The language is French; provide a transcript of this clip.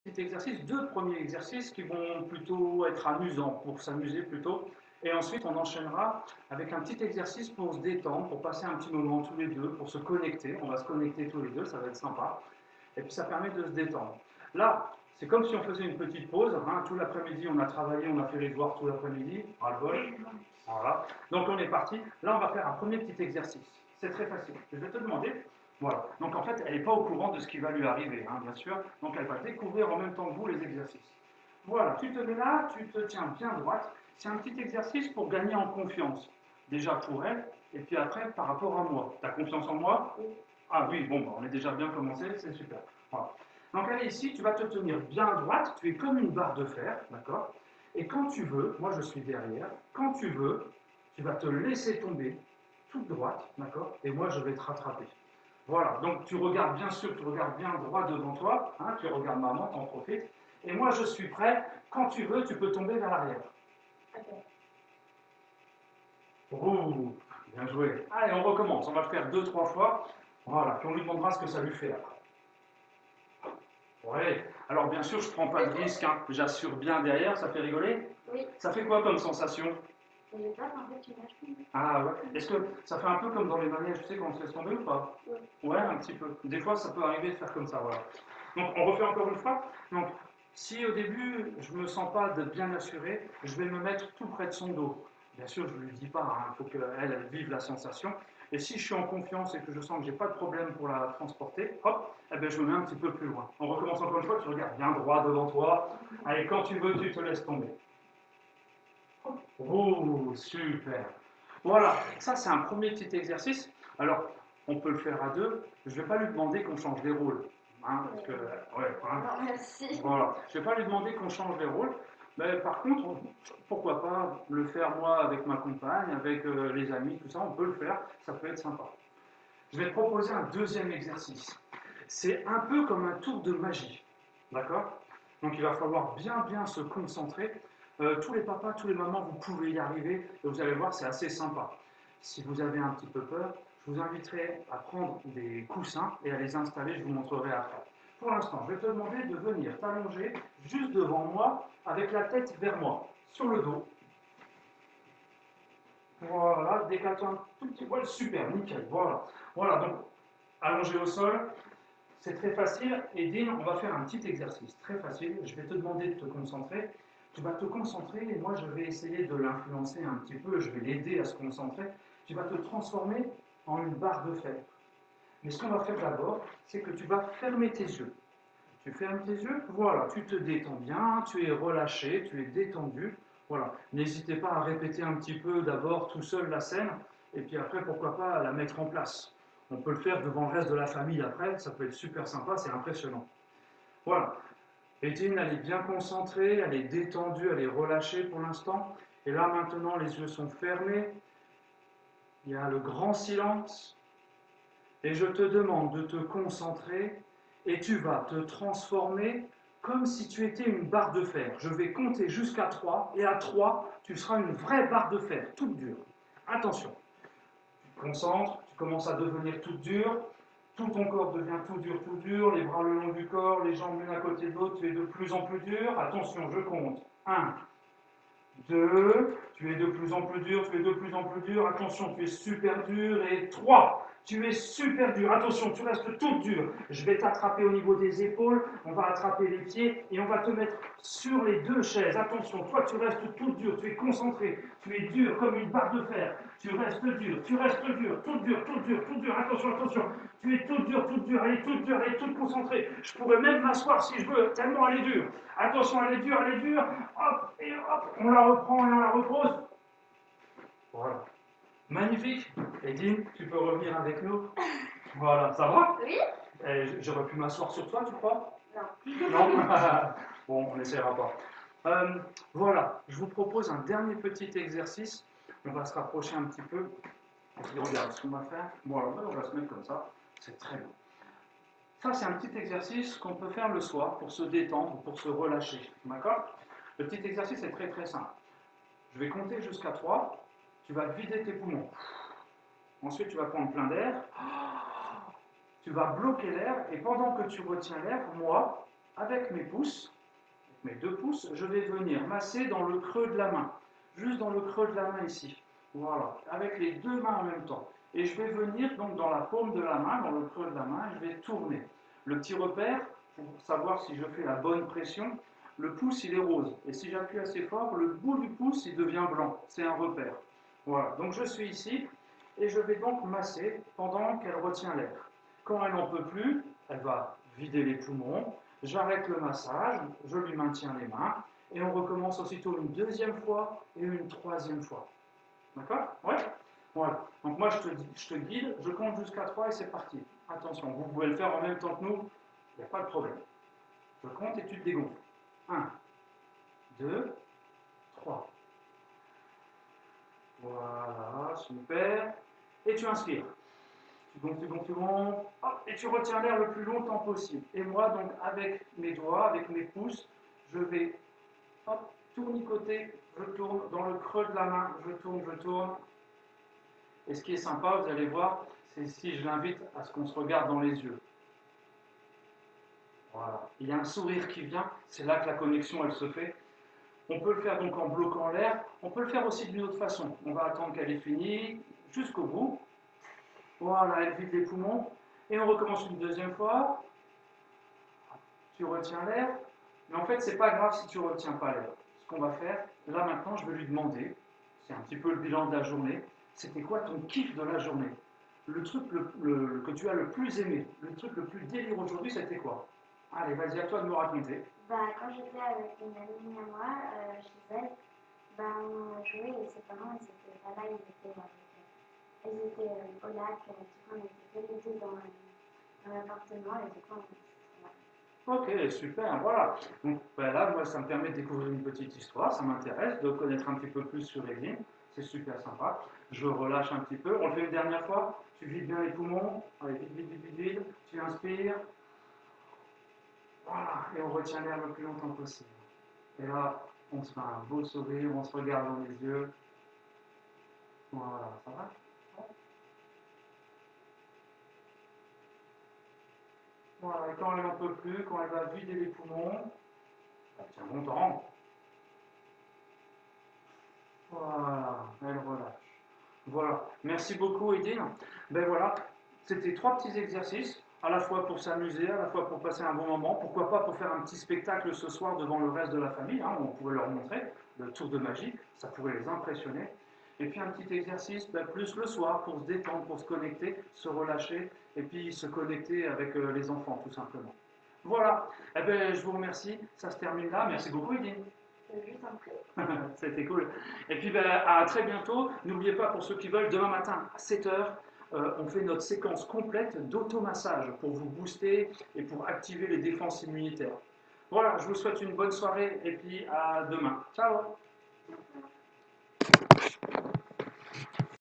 petit exercice, deux premiers exercices qui vont plutôt être amusants, pour s'amuser plutôt. Et ensuite, on enchaînera avec un petit exercice pour se détendre, pour passer un petit moment tous les deux, pour se connecter. On va se connecter tous les deux, ça va être sympa. Et puis ça permet de se détendre. Là, c'est comme si on faisait une petite pause. Hein. Tout l'après-midi, on a travaillé, on a fait les devoirs tout l'après-midi. Ras-le-bol. Voilà. Donc on est parti. Là, on va faire un premier petit exercice. C'est très facile. Je vais te demander. Voilà. Donc en fait, elle n'est pas au courant de ce qui va lui arriver, hein, bien sûr. Donc elle va découvrir en même temps que vous les exercices. Voilà. Tu te mets là, tu te tiens bien droite. C'est un petit exercice pour gagner en confiance. Déjà pour elle, et puis après par rapport à moi. Tu as confiance en moi? Ah oui, bon, bah, on est déjà bien commencé, c'est super. Voilà. Donc allez, ici, tu vas te tenir bien droite, tu es comme une barre de fer, d'accord? Et quand tu veux, moi je suis derrière, quand tu veux, tu vas te laisser tomber toute droite, d'accord? Et moi je vais te rattraper. Voilà, donc tu regardes bien sûr, tu regardes bien droit devant toi, hein, tu regardes maman, t'en profites. Et moi je suis prêt, quand tu veux, tu peux tomber vers l'arrière. Ouh, bien joué. Allez, on recommence, on va le faire deux, trois fois. Voilà, puis on lui demandera ce que ça lui fait après. Ouais, alors bien sûr, je ne prends pas de risque, hein. J'assure bien derrière, ça fait rigoler? Oui. Ça fait quoi comme sensation? J'ai peur en fait, tu lâches tomber. Ah ouais, est-ce que ça fait un peu comme dans les manèges, tu sais, quand on se laisse tomber ou pas? Oui. Ouais, un petit peu. Des fois, ça peut arriver de faire comme ça, voilà. Donc, on refait encore une fois. Donc, si au début, je ne me sens pas de bien assuré, je vais me mettre tout près de son dos. Bien sûr, je ne lui dis pas, hein, il faut qu'elle elle vive la sensation. Et si je suis en confiance et que je sens que je n'ai pas de problème pour la transporter, hop, eh ben, je me mets un petit peu plus loin. On recommence encore une fois, tu regardes bien droit devant toi. Allez, quand tu veux, tu te laisses tomber. Oh, super. Voilà, ça c'est un premier petit exercice. Alors, on peut le faire à deux. Je ne vais pas lui demander qu'on change les rôles. Hein, parce que, ouais, hein, Non, merci. voilà. Je ne vais pas lui demander qu'on change les rôles. Mais par contre, pourquoi pas le faire moi avec ma compagne, avec les amis, tout ça, on peut le faire. Ça peut être sympa. Je vais te proposer un deuxième exercice. C'est un peu comme un tour de magie. D'accord? Donc il va falloir bien bien se concentrer. Tous les papas, tous les mamans, vous pouvez y arriver et vous allez voir, c'est assez sympa. Si vous avez un petit peu peur, je vous inviterai à prendre des coussins et à les installer, je vous montrerai après. Pour l'instant, je vais te demander de venir t'allonger juste devant moi avec la tête vers moi, sur le dos. Voilà, décale-toi un tout petit poil, super, nickel, voilà. Voilà, donc allongé au sol, c'est très facile. Et Dean, on va faire un petit exercice très facile. Je vais te demander de te concentrer. Tu vas te concentrer et moi je vais essayer de l'influencer un petit peu. Je vais l'aider à se concentrer. Tu vas te transformer en une barre de fer. Mais ce qu'on va faire d'abord, c'est que tu vas fermer tes yeux. Tu fermes tes yeux, voilà, tu te détends bien, tu es relâché, tu es détendu. Voilà. N'hésitez pas à répéter un petit peu d'abord tout seul la scène, et puis après, pourquoi pas, à la mettre en place. On peut le faire devant le reste de la famille après, ça peut être super sympa, c'est impressionnant. Voilà. Edine, elle est bien concentrée, elle est détendue, elle est relâchée pour l'instant. Et là, maintenant, les yeux sont fermés. Il y a le grand silence. Et je te demande de te concentrer et tu vas te transformer comme si tu étais une barre de fer. Je vais compter jusqu'à 3 et à 3, tu seras une vraie barre de fer, toute dure. Attention, tu te concentres, tu commences à devenir toute dure, tout ton corps devient tout dur, les bras le long du corps, les jambes l'une à côté de l'autre, tu es de plus en plus dur. Attention, je compte. 1, 2, tu es de plus en plus dur, tu es de plus en plus dur, attention, tu es super dur, et 3, tu es super dur, attention, tu restes toute dure. Je vais t'attraper au niveau des épaules, on va attraper les pieds, et on va te mettre sur les deux chaises. Attention, toi tu restes toute dure, tu es concentré, tu es dur comme une barre de fer, tu restes dur, toute dure, toute dure, attention, attention, tu es toute dure, elle est toute concentrée. Je pourrais même m'asseoir si je veux, tellement elle est dure. Attention, elle est dure, hop, et hop, on la reprend et on la repose. Voilà. Magnifique. Edine, tu peux revenir avec nous. Voilà, ça va? Oui? J'aurais pu m'asseoir sur toi, tu crois? Non. Non. Bon, on n'essaiera pas. Voilà, je vous propose un dernier petit exercice. On va se rapprocher un petit peu. Et regarde ce qu'on va faire. Voilà, on va se mettre comme ça. C'est très bien. Ça, c'est un petit exercice qu'on peut faire le soir pour se détendre, pour se relâcher. D'accord? Le petit exercice est très très simple. Je vais compter jusqu'à 3. Tu vas vider tes poumons. Ensuite, tu vas prendre plein d'air. Tu vas bloquer l'air. Et pendant que tu retiens l'air, moi, avec mes pouces, mes 2 pouces, je vais venir masser dans le creux de la main. Juste dans le creux de la main ici. Voilà, avec les 2 mains en même temps. Et je vais venir donc dans la paume de la main, dans le creux de la main, je vais tourner. Le petit repère, pour savoir si je fais la bonne pression, le pouce il est rose. Et si j'appuie assez fort, le bout du pouce il devient blanc. C'est un repère. Voilà, donc je suis ici et je vais donc masser pendant qu'elle retient l'air. Quand elle n'en peut plus, elle va vider les poumons. J'arrête le massage, je lui maintiens les mains et on recommence aussitôt une 2e fois et une 3e fois. D'accord? Ouais? Voilà. Donc moi je te guide, je compte jusqu'à 3 et c'est parti. Attention, vous pouvez le faire en même temps que nous, il n'y a pas de problème. Je compte et tu te dégonfles. 1, 2, 3. Voilà, super. Et tu inspires. Tu gonfles, tu gonfles, tu gonfles. Hop, et tu retiens l'air le plus longtemps possible. Et moi, donc, avec mes doigts, avec mes pouces, je vais hop, tournicoter. Je tourne dans le creux de la main. Je tourne, je tourne. Et ce qui est sympa, vous allez voir, c'est si je l'invite à ce qu'on se regarde dans les yeux. Voilà. Il y a un sourire qui vient. C'est là que la connexion, elle se fait. On peut le faire donc en bloquant l'air. On peut le faire aussi d'une autre façon. On va attendre qu'elle ait fini jusqu'au bout. Voilà, elle vide les poumons. Et on recommence une 2e fois. Tu retiens l'air. Mais en fait, c'est pas grave si tu ne retiens pas l'air. Ce qu'on va faire, là maintenant, je vais lui demander, c'est un petit peu le bilan de la journée, c'était quoi ton kiff de la journée? Le truc que tu as le plus aimé, le truc le plus délire aujourd'hui, c'était quoi? Allez, vas-y, à toi de me raconter. Bah, quand j'étais avec une amie à moi, chez elle, bah, on jouait et ses parents, ils étaient pas là, ils étaient au lac, du coup, on était tous les deux dans l'appartement et du coup, Ok, super, voilà. Donc ben là, moi, ça me permet de découvrir une petite histoire, ça m'intéresse, de connaître un petit peu plus sur Evelyne, c'est super sympa. Je relâche un petit peu, on le fait une dernière fois, tu vides bien les poumons, allez, vide, vide, vide, vide, tu inspires, voilà, et on retient l'air le plus longtemps possible. Et là, on se fait un beau sourire, on se regarde dans les yeux, voilà, ça va? Voilà, et quand elle n'en peut plus, quand elle va vider les poumons, elle tient longtemps. Voilà, elle relâche. Voilà, merci beaucoup Edine. Ben voilà, c'était 3 petits exercices, à la fois pour s'amuser, à la fois pour passer un bon moment, pourquoi pas pour faire un petit spectacle ce soir devant le reste de la famille, hein, on pouvait leur montrer le tour de magie, ça pourrait les impressionner. Et puis un petit exercice plus le soir pour se détendre, pour se connecter, se relâcher et puis se connecter avec les enfants tout simplement. Voilà, eh ben, je vous remercie, ça se termine là, merci beaucoup Edine. je t'en prie. C'était cool. Et puis ben, à très bientôt. N'oubliez pas, pour ceux qui veulent, demain matin à 7h, on fait notre séquence complète d'automassage pour vous booster et pour activer les défenses immunitaires. Voilà, je vous souhaite une bonne soirée et puis à demain. Ciao!